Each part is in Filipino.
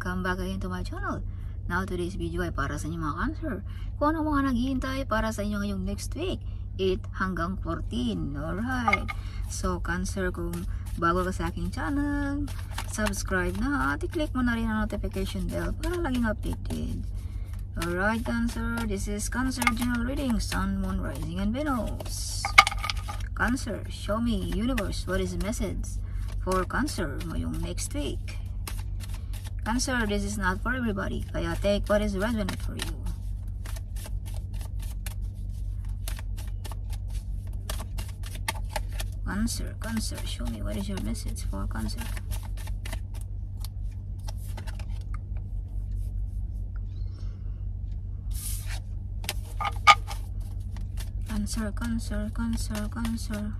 welcome back again to my channel. Now today's video ay para sa inyo mga Cancer. Kung ano mga naghihintay para sa inyo ngayong next week, 8 hanggang 14. Alright. So Cancer, kung bago ka sa aking channel, subscribe na at i-click mo na rin ang notification bell para laging updated. Alright Cancer, this is Cancer General Reading, Sun, Moon, Rising, and Venus. Cancer, show me, universe, what is the message for Cancer ngayong next week? Cancer, this is not for everybody, kaya take what is resonant for you. Cancer, Cancer, show me what is your message for Cancer. Cancer, Cancer, Cancer, Cancer.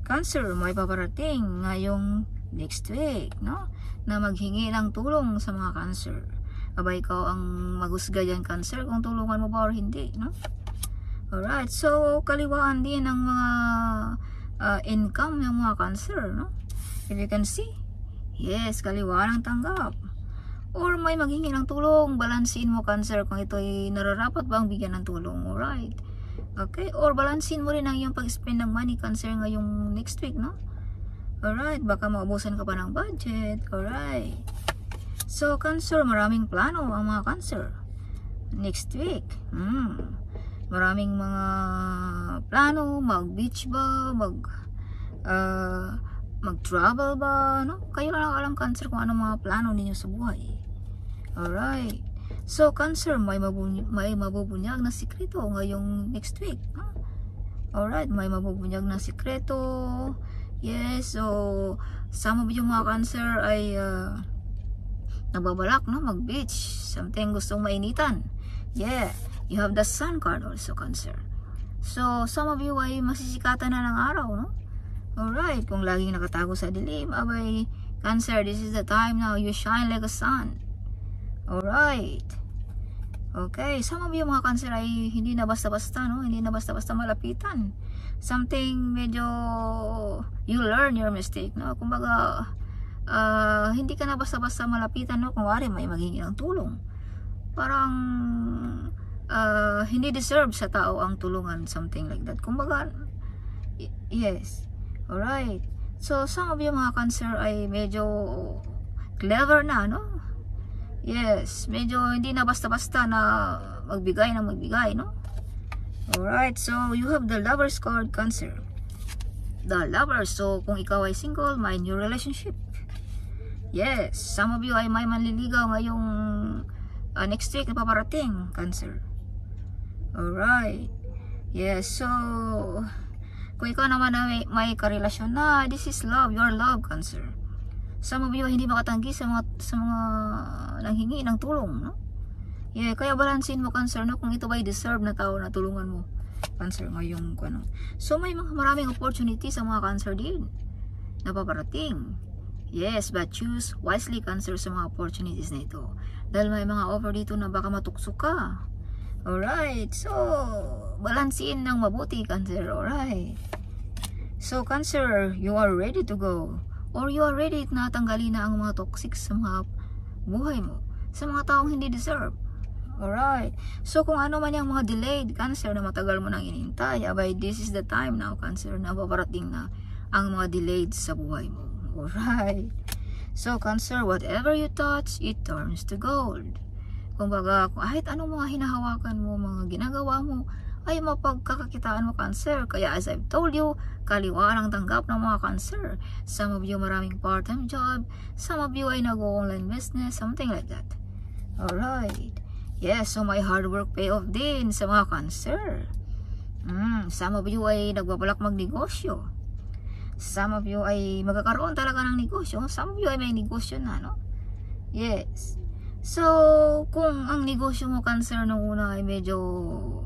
Cancer, may paparating ngayong next week, no? Na maghingi ng tulong sa mga Cancer. Aba, ikaw ang maghusga dyan, Cancer, kung tulungan mo ba or hindi, no? Alright, so kaliwaan din ang mga income ng mga Cancer, no? If you can see, yes, kaliwaan ang tanggap. Or may maghingi ng tulong, balansin mo Cancer kung ito ay nararapat bang bigyan ng tulong, alright? Okay, or balansin mo rin ang iyong pag-spend ng money Cancer ngayong next week, no? Alright, baka maubusan ka pa ng budget. Alright. So, Cancer, maraming plano ang mga Cancer next week. Maraming mga plano, mag-beach ba, mag-travel ba, no? Kayo lang alam Cancer kung ano mga plano ninyo sa buhay. Alright. So, Cancer, may mabubunyag na sikreto ngayong next week. No? Alright, may mabubunyag na sikreto. Yes, so some of you mga Cancer ay nababalak, no? Mag-beach. Something gustong mainitan. Yeah, you have the Sun card also, Cancer. So, some of you ay masisikatan na ng araw, no? Alright, kung laging nakatago sa dilim, abay, Cancer, this is the time now you shine like a sun. Alright. Okay, some of you mga Cancer ay hindi na basta-basta, no? Hindi na basta-basta malapitan. Something medyo you learn your mistake, no? Kumbaga hindi ka na basta-basta malapitan, no? Kung wari may maghingi ng tulong, parang hindi deserve sa tao ang tulungan, something like that. Kumbaga yes. Alright, so some of you mga Cancer ay medyo clever na, no? Yes, medyo hindi na basta-basta na magbigay, no? Alright, so you have the Lovers card, Cancer. The Lovers, so kung ikaw ay single, may new relationship. Yes, some of you ay may manliligaw ngayong next week na paparating, Cancer. Alright. Yes, so kung ikaw naman ay may karelasyon na, this is love, your love, Cancer. Some of you ay hindi makatanggi sa mga nanghingi ng tulong, no? Yeah, kaya balansin mo Cancer, no? Kung ito ba'y deserve na tao na tulungan mo, Cancer, ngayong ano. So may maraming opportunity sa mga Cancer din na paparating. Yes, but choose wisely, Cancer, sa mga opportunities na ito. Dahil may mga offer dito na baka matukso ka. Alright, so balansin ng mabuti, Cancer. Alright. So Cancer, you are ready to go. Or you are ready na tanggalin na ang mga toxic sa mga buhay mo, sa mga taong hindi deserve. Alright. So kung ano man yung mga delayed, Cancer, na matagal mo nang inintay, abay, this is the time now, Cancer, na paparating na ang mga delayed sa buhay mo. Alright. So Cancer, whatever you touch, it turns to gold. Kumbaga, kahit anong mga hinahawakan mo, mga ginagawa mo, ay mapagkakakitaan mo, Cancer. Kaya as I've told you, kaliwaan ang tanggap ng mga Cancer. Some of you maraming part-time job, some of you ay nag-online business, something like that. Alright. Yes, so may hard work payoff din sa mga Cancer. Some of you ay nagbabalak magnegosyo. Some of you ay magkakaroon talaga ng negosyo. Some of you ay may negosyo na, no? Yes. So, kung ang negosyo mo, Cancer, nung una ay medyo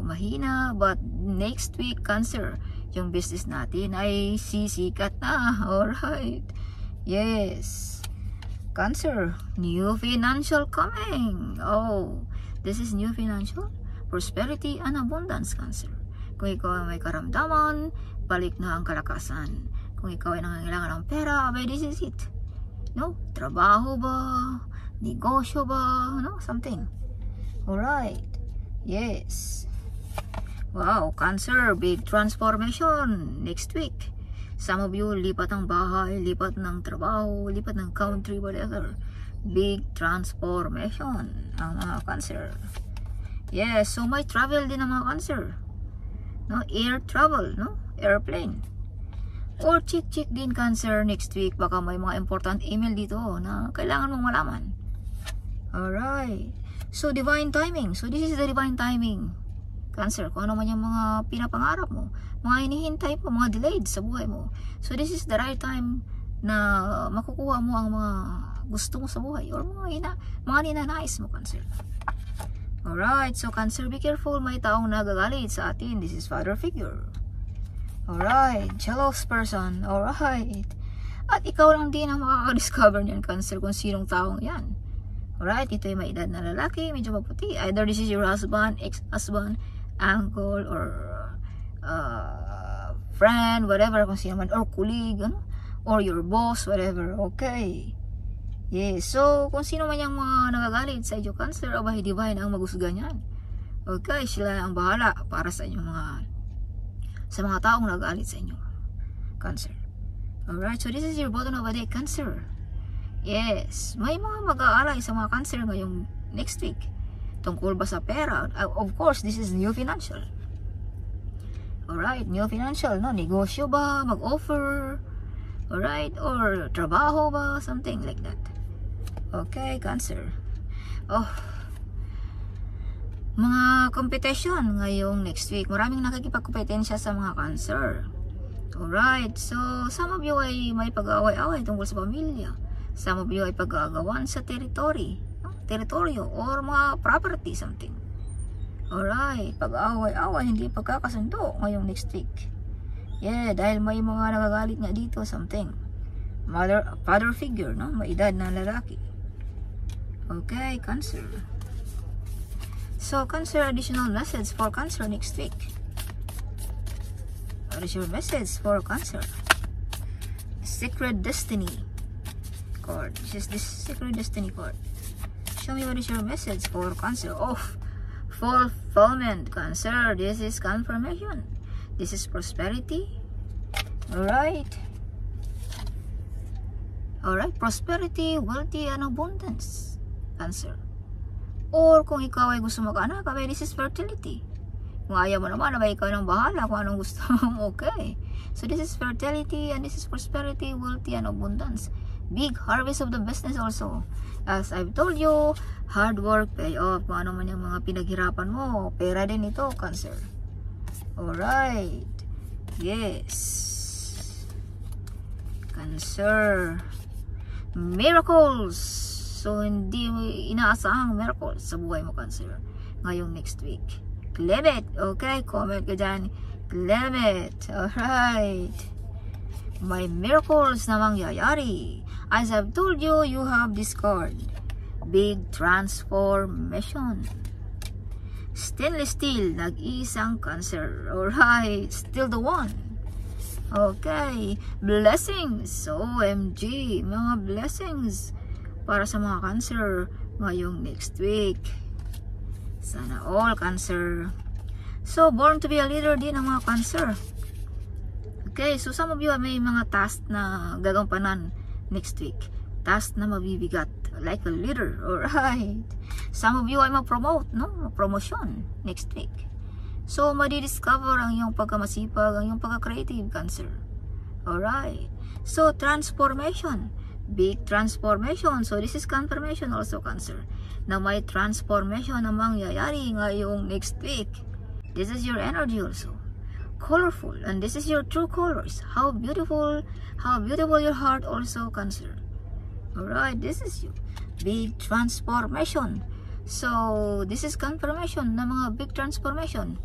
mahina, but next week, Cancer, yung business natin ay sisikat na. Alright. Yes. Cancer, new financial coming. Oh, this is new financial prosperity and abundance, Cancer. Kung ikaw ay may karamdaman, balik na ang kalakasan. Kung ikaw ay nangangailangan ng pera, abay, this is it. no? Trabaho ba? Negosyo ba? No? Something. Alright. Yes. Wow, Cancer, big transformation next week. Some of you, lipat ng bahay, lipat ng trabaho, lipat ng country, whatever. Big transformation ang mga Cancer. Yes, so may travel din ang mga Cancer. No, air travel, no? Airplane. Or check din Cancer next week. Baka may mga important email dito na kailangan mong malaman. Alright. So, divine timing. So, this is the divine timing. Cancer, kung ano man yung mga pinapangarap mo, mga hinihintay mo, mga delayed sa buhay mo. So, this is the right time na makukuha mo ang mga gusto mo sa buhay or mga ninanais mo, Cancer. Alright, so Cancer, be careful. May taong nagagalit sa atin. This is father figure. Alright, jealous person. Alright. At ikaw lang din ang makaka-discover niyan, Cancer, kung sinong taong yan. Alright, ito yung may edad na lalaki, medyo maputi. Either this is your husband, ex-husband, uncle, or friend, whatever, kung sino man, or colleague, ano? Or your boss, whatever. Okay. Yes, so kung sino man yung mga nagagalit sa inyo, Cancer, abay divine ang magusga niyan. Okay, sila ang bahala para sa inyong sa mga taong nagagalit sa inyo, Cancer. Alright, so this is your bottom of the day, Cancer. Yes, may mga mag-aalay sa mga Cancer ngayong next week. Tungkol ba sa pera? Of course, this is new financial. Alright, new financial, no? Negosyo ba? Mag-offer? Alright, or trabaho ba? Something like that. Okay, Cancer. Oh, mga competition ngayong next week. Maraming nakikipagkompetensya sa mga Cancer. Alright, so some of you ay may pag-away-away tungkol sa pamilya. Some of you ay pag-aagawan sa teritoryo or mga property, something. Alright, pag-away-away, hindi pagkakasundo ngayong next week. Yeah, dahil may mga nagagalit nga dito, something. Father figure, no? May edad na lalaki. Okay, Cancer. So, Cancer, additional message for Cancer next week. What is your message for Cancer? Secret Destiny card. This is this Secret Destiny card. Show me what is your message for Cancer. Oh, fulfillment, Cancer. This is confirmation. This is prosperity. Alright. Alright, prosperity, wealthy, and abundance, Cancer. Or kung ikaw ay gusto mag-anak, this is fertility. Kung ayaw mo naman, ikaw nang bahala kung anong gusto mo. Okay. So this is fertility and this is prosperity, wealthy, and abundance. Big harvest of the business also. As I've told you, hard work, pay off. Kung ano man yung mga pinaghirapan mo, pera din ito, Cancer. Alright. Yes. Cancer. Miracles. So, hindi inaasahang miracles sa buhay mo, Cancer, ngayong next week. Claim it. Okay, comment ka dyan. Claim it. Alright. May miracles na mangyayari. As I've told you, you have this card. Big transformation. Stainless steel, nag-iisang Cancer. Alright, still the one. Okay, blessings. OMG, mga blessings para sa mga Cancer ngayong next week. Sana all, Cancer. So, born to be a leader din ang mga Cancer. Okay, so some of you may mga task na gagampanan next week. Task na mabibigat, like a leader. Alright. Some of you ay mag-promote, no? Promotion next week. So, madidiscover ang iyong pagkamasipag, ang iyong pagka-creative, Cancer. Alright. So, transformation. Big transformation. So, this is confirmation also, Cancer, na may transformation na mangyayari ngayong next week. This is your energy also. Colorful. And this is your true colors. How beautiful your heart also, Cancer. Alright, this is you. Big transformation. So, this is confirmation na mga big transformation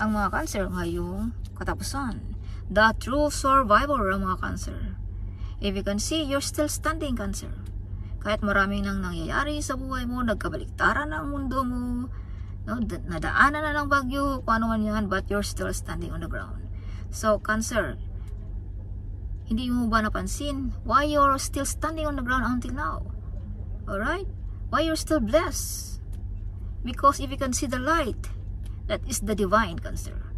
ang mga Cancer ngayong katapusan. The true survivor ang mga Cancer. If you can see, you're still standing, Cancer. Kahit maraming nang nangyayari sa buhay mo, nagkabaliktaran na ang mundo mo, no? Nadaanan na ng bagyo, kung ano man yan, but you're still standing on the ground. So, Cancer, Hindi mo ba napansin why you're still standing on the ground until now? Alright? Why you're still blessed? Because if you can see the light, that is the divine, Cancer.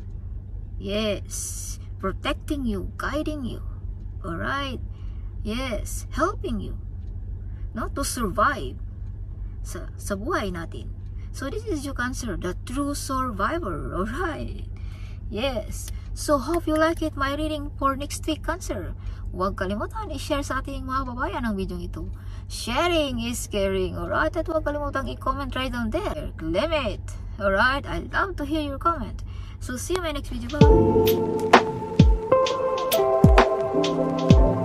Yes, protecting you, guiding you. Alright? Yes, helping you, no, to survive sa buhay natin. So this is you, Cancer, the true survivor. Alright? Yes. So hope you like it, my reading for next week, Cancer. Huwag kalimutan i-share sa ating mga babayan ang video ito. Sharing is caring. Alright? At huwag kalimutan i-comment right down there. Claim it. Alright? I love to hear your comment. So see you in my next video. Bye.